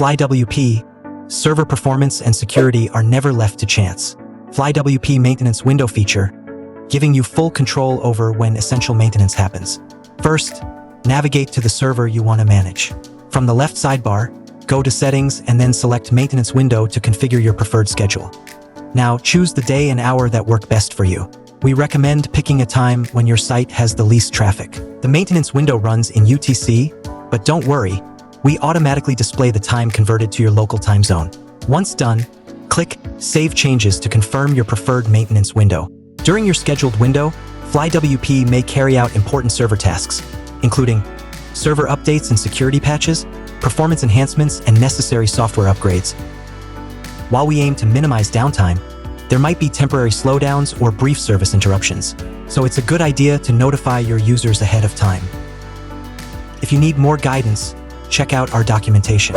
FlyWP, server performance and security are never left to chance. FlyWP Maintenance Window feature, giving you full control over when essential maintenance happens. First, navigate to the server you want to manage. From the left sidebar, go to Settings and then select Maintenance Window to configure your preferred schedule. Now, choose the day and hour that work best for you. We recommend picking a time when your site has the least traffic. The maintenance window runs in UTC, but don't worry, we automatically display the time converted to your local time zone. Once done, click Save Changes to confirm your preferred maintenance window. During your scheduled window, FlyWP may carry out important server tasks, including server updates and security patches, performance enhancements, and necessary software upgrades. While we aim to minimize downtime, there might be temporary slowdowns or brief service interruptions, so it's a good idea to notify your users ahead of time. If you need more guidance, check out our documentation.